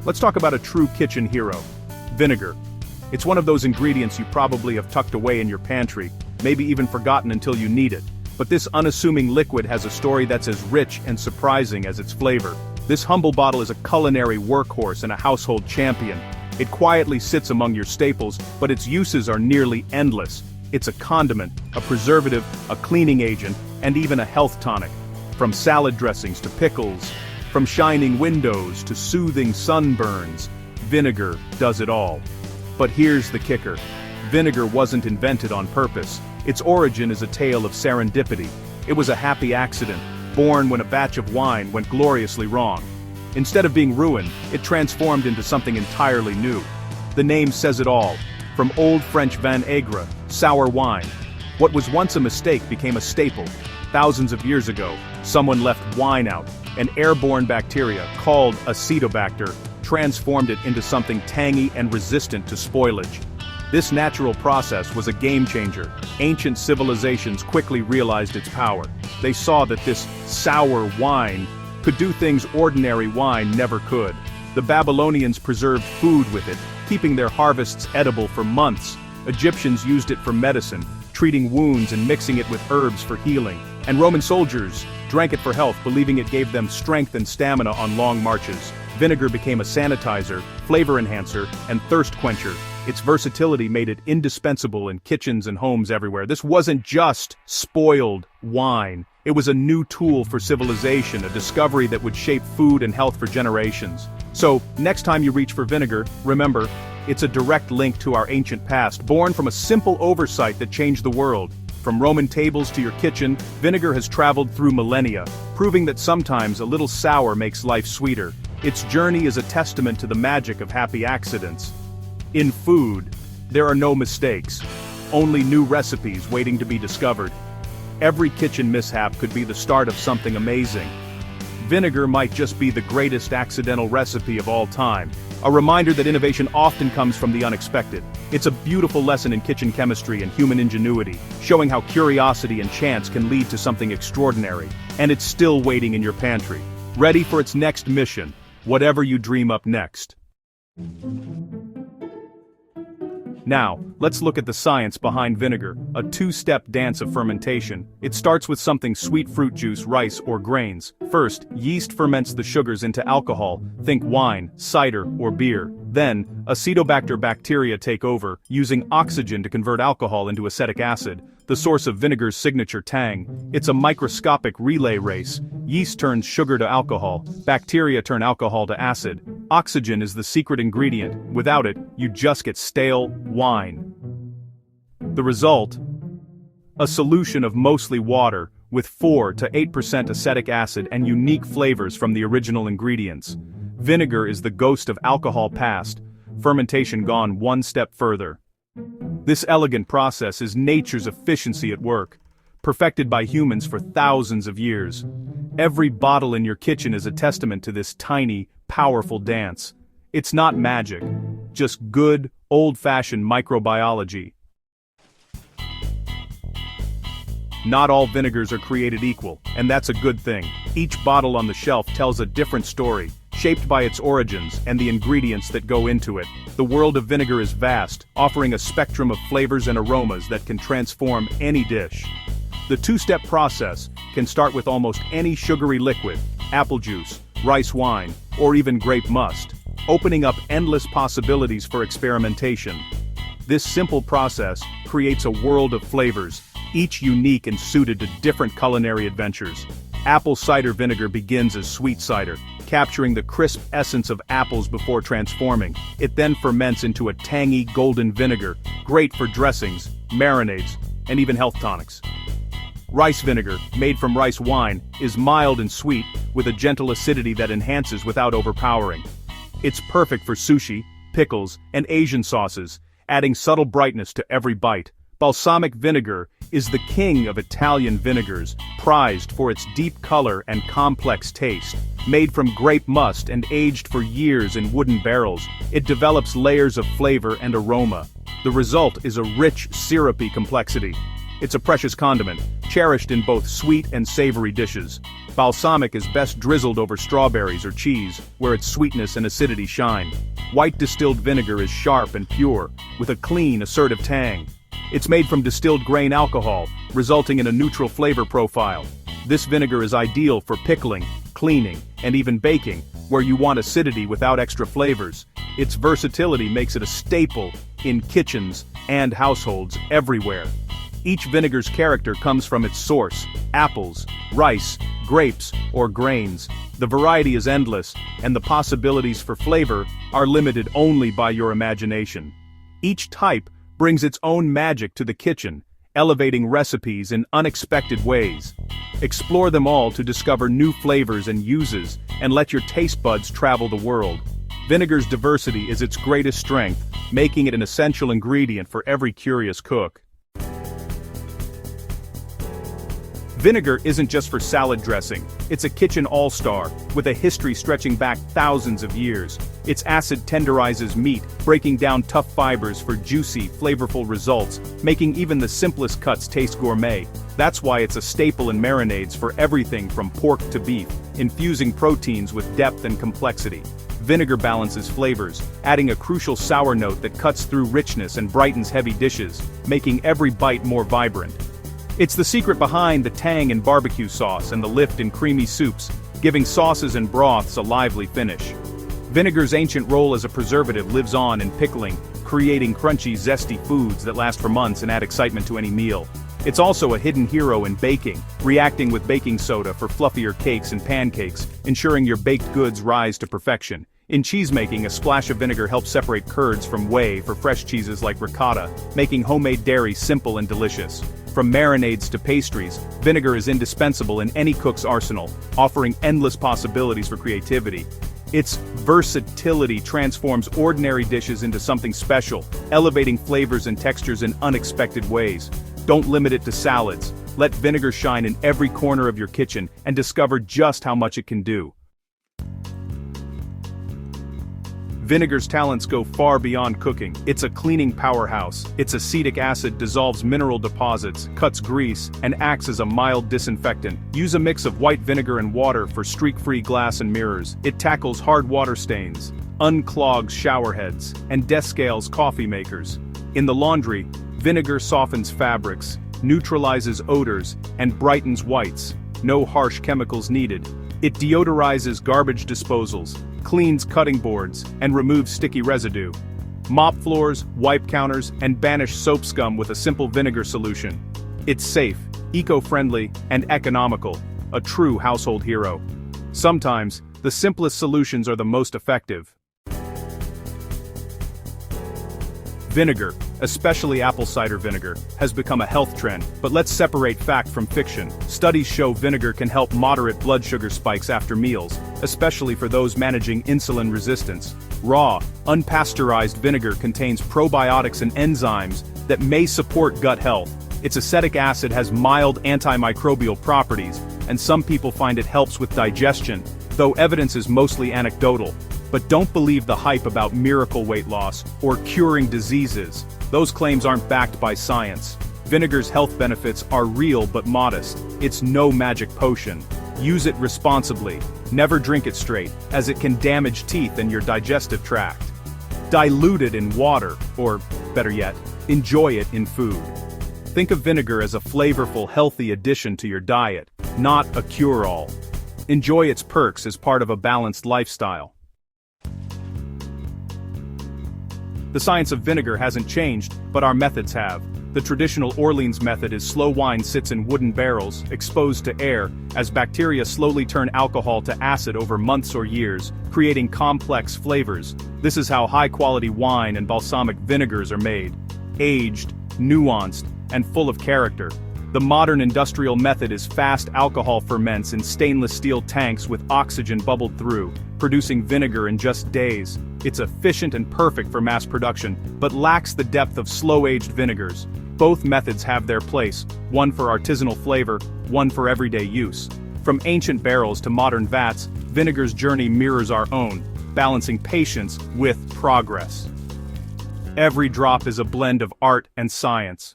Let's talk about a true kitchen hero. Vinegar. It's one of those ingredients you probably have tucked away in your pantry, maybe even forgotten until you need it. But this unassuming liquid has a story that's as rich and surprising as its flavor. This humble bottle is a culinary workhorse and a household champion. It quietly sits among your staples, but its uses are nearly endless. It's a condiment, a preservative, a cleaning agent, and even a health tonic. From salad dressings to pickles, from shining windows to soothing sunburns, vinegar does it all. But here's the kicker. Vinegar wasn't invented on purpose. Its origin is a tale of serendipity. It was a happy accident, born when a batch of wine went gloriously wrong. Instead of being ruined, it transformed into something entirely new. The name says it all. From Old French vinaigre, sour wine. What was once a mistake became a staple. Thousands of years ago, someone left wine out. An airborne bacteria, called Acetobacter, transformed it into something tangy and resistant to spoilage. This natural process was a game-changer. Ancient civilizations quickly realized its power. They saw that this sour wine could do things ordinary wine never could. The Babylonians preserved food with it, keeping their harvests edible for months. Egyptians used it for medicine, treating wounds and mixing it with herbs for healing. And Roman soldiers drank it for health, believing it gave them strength and stamina on long marches. Vinegar became a sanitizer, flavor enhancer, and thirst quencher. Its versatility made it indispensable in kitchens and homes everywhere. This wasn't just spoiled wine. It was a new tool for civilization, a discovery that would shape food and health for generations. So, next time you reach for vinegar, remember, it's a direct link to our ancient past, born from a simple oversight that changed the world. From Roman tables to your kitchen, vinegar has traveled through millennia, proving that sometimes a little sour makes life sweeter. Its journey is a testament to the magic of happy accidents. In food, there are no mistakes, only new recipes waiting to be discovered. Every kitchen mishap could be the start of something amazing. Vinegar might just be the greatest accidental recipe of all time, a reminder that innovation often comes from the unexpected. It's a beautiful lesson in kitchen chemistry and human ingenuity, showing how curiosity and chance can lead to something extraordinary. And it's still waiting in your pantry, ready for its next mission, whatever you dream up next. Now, let's look at the science behind vinegar, a two-step dance of fermentation. It starts with something sweet fruit juice, rice, or grains. First, yeast ferments the sugars into alcohol, think wine, cider, or beer. Then, Acetobacter bacteria take over, using oxygen to convert alcohol into acetic acid, the source of vinegar's signature tang. It's a microscopic relay race. Yeast turns sugar to alcohol, bacteria turn alcohol to acid. Oxygen is the secret ingredient. Without it, you just get stale wine. The result? A solution of mostly water, with 4 to 8% acetic acid and unique flavors from the original ingredients. Vinegar is the ghost of alcohol past, fermentation gone one step further. This elegant process is nature's efficiency at work, perfected by humans for thousands of years. Every bottle in your kitchen is a testament to this tiny, powerful dance. It's not magic, just good, old-fashioned microbiology. Not all vinegars are created equal, and that's a good thing. Each bottle on the shelf tells a different story, shaped by its origins and the ingredients that go into it. The world of vinegar is vast, offering a spectrum of flavors and aromas that can transform any dish. The two-step process can start with almost any sugary liquid, apple juice, rice wine, or even grape must, opening up endless possibilities for experimentation. This simple process creates a world of flavors, each unique and suited to different culinary adventures. Apple cider vinegar begins as sweet cider, capturing the crisp essence of apples before transforming. It then ferments into a tangy golden vinegar, great for dressings, marinades, and even health tonics. Rice vinegar, made from rice wine, is mild and sweet, with a gentle acidity that enhances without overpowering. It's perfect for sushi, pickles, and Asian sauces, adding subtle brightness to every bite. Balsamic vinegar is the king of Italian vinegars, prized for its deep color and complex taste. Made from grape must and aged for years in wooden barrels, it develops layers of flavor and aroma. The result is a rich, syrupy complexity. It's a precious condiment, cherished in both sweet and savory dishes. Balsamic is best drizzled over strawberries or cheese, where its sweetness and acidity shine. White distilled vinegar is sharp and pure, with a clean, assertive tang. It's made from distilled grain alcohol, resulting in a neutral flavor profile. This vinegar is ideal for pickling, cleaning, and even baking, where you want acidity without extra flavors. Its versatility makes it a staple in kitchens and households everywhere. Each vinegar's character comes from its source: apples, rice, grapes, or grains. The variety is endless, and the possibilities for flavor are limited only by your imagination. Each type brings its own magic to the kitchen, elevating recipes in unexpected ways. Explore them all to discover new flavors and uses, and let your taste buds travel the world. Vinegar's diversity is its greatest strength, making it an essential ingredient for every curious cook. Vinegar isn't just for salad dressing, it's a kitchen all-star, with a history stretching back thousands of years. Its acid tenderizes meat, breaking down tough fibers for juicy, flavorful results, making even the simplest cuts taste gourmet. That's why it's a staple in marinades for everything from pork to beef, infusing proteins with depth and complexity. Vinegar balances flavors, adding a crucial sour note that cuts through richness and brightens heavy dishes, making every bite more vibrant. It's the secret behind the tang in barbecue sauce and the lift in creamy soups, giving sauces and broths a lively finish. Vinegar's ancient role as a preservative lives on in pickling, creating crunchy, zesty foods that last for months and add excitement to any meal. It's also a hidden hero in baking, reacting with baking soda for fluffier cakes and pancakes, ensuring your baked goods rise to perfection. In cheesemaking, a splash of vinegar helps separate curds from whey for fresh cheeses like ricotta, making homemade dairy simple and delicious. From marinades to pastries, vinegar is indispensable in any cook's arsenal, offering endless possibilities for creativity. Its versatility transforms ordinary dishes into something special, elevating flavors and textures in unexpected ways. Don't limit it to salads. Let vinegar shine in every corner of your kitchen and discover just how much it can do. Vinegar's talents go far beyond cooking. It's a cleaning powerhouse. Its acetic acid dissolves mineral deposits, cuts grease, and acts as a mild disinfectant. Use a mix of white vinegar and water for streak-free glass and mirrors. It tackles hard water stains, unclogs shower heads, and descales coffee makers. In the laundry, vinegar softens fabrics, neutralizes odors, and brightens whites. No harsh chemicals needed. It deodorizes garbage disposals, cleans cutting boards, and removes sticky residue. Mop floors, wipe counters, and banish soap scum with a simple vinegar solution. It's safe, eco-friendly, and economical, a true household hero. Sometimes, the simplest solutions are the most effective. Vinegar, especially apple cider vinegar, has become a health trend, but let's separate fact from fiction. Studies show vinegar can help moderate blood sugar spikes after meals, especially for those managing insulin resistance. Raw, unpasteurized vinegar contains probiotics and enzymes that may support gut health. Its acetic acid has mild antimicrobial properties, and some people find it helps with digestion, though evidence is mostly anecdotal. But don't believe the hype about miracle weight loss or curing diseases. Those claims aren't backed by science. Vinegar's health benefits are real but modest. It's no magic potion. Use it responsibly. Never drink it straight, as it can damage teeth and your digestive tract. Dilute it in water, or, better yet, enjoy it in food. Think of vinegar as a flavorful, healthy addition to your diet, not a cure-all. Enjoy its perks as part of a balanced lifestyle. The science of vinegar hasn't changed, but our methods have. The traditional Orleans method is slow wine sits in wooden barrels, exposed to air, as bacteria slowly turn alcohol to acid over months or years, creating complex flavors. This is how high-quality wine and balsamic vinegars are made. Aged, nuanced, and full of character. The modern industrial method is fast alcohol ferments in stainless steel tanks with oxygen bubbled through, producing vinegar in just days. It's efficient and perfect for mass production, but lacks the depth of slow-aged vinegars. Both methods have their place, one for artisanal flavor, one for everyday use. From ancient barrels to modern vats, vinegar's journey mirrors our own, balancing patience with progress. Every drop is a blend of art and science.